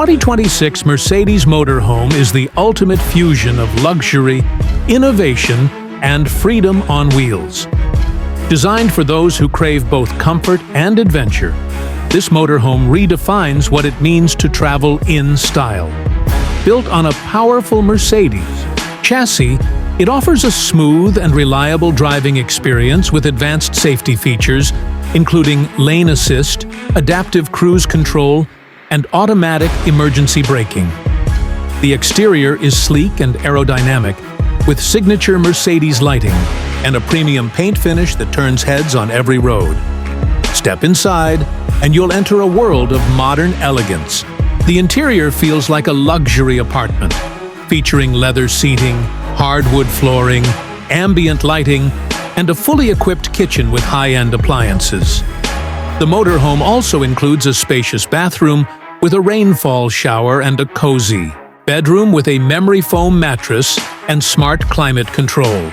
2026 Mercedes Motorhome is the ultimate fusion of luxury, innovation, and freedom on wheels. Designed for those who crave both comfort and adventure, this motorhome redefines what it means to travel in style. Built on a powerful Mercedes chassis, it offers a smooth and reliable driving experience with advanced safety features, including lane assist, adaptive cruise control, and automatic emergency braking. The exterior is sleek and aerodynamic, with signature Mercedes lighting and a premium paint finish that turns heads on every road. Step inside, and you'll enter a world of modern elegance. The interior feels like a luxury apartment, featuring leather seating, hardwood flooring, ambient lighting, and a fully equipped kitchen with high-end appliances. The motorhome also includes a spacious bathroom with a rainfall shower and a cozy bedroom with a memory foam mattress and smart climate control.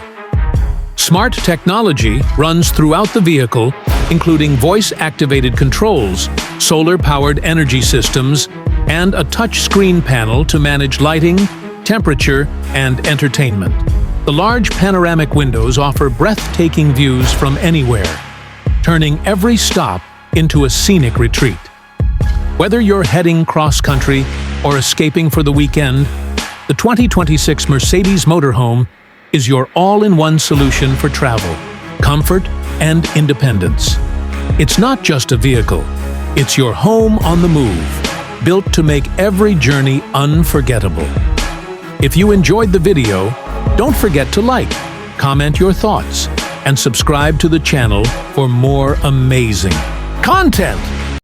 Smart technology runs throughout the vehicle, including voice-activated controls, solar-powered energy systems, and a touch-screen panel to manage lighting, temperature, and entertainment. The large panoramic windows offer breathtaking views from anywhere, turning every stop into a scenic retreat. Whether you're heading cross-country or escaping for the weekend, the 2026 Mercedes Motorhome is your all-in-one solution for travel, comfort, and independence. It's not just a vehicle, it's your home on the move, built to make every journey unforgettable. If you enjoyed the video, don't forget to like, comment your thoughts, and subscribe to the channel for more amazing content.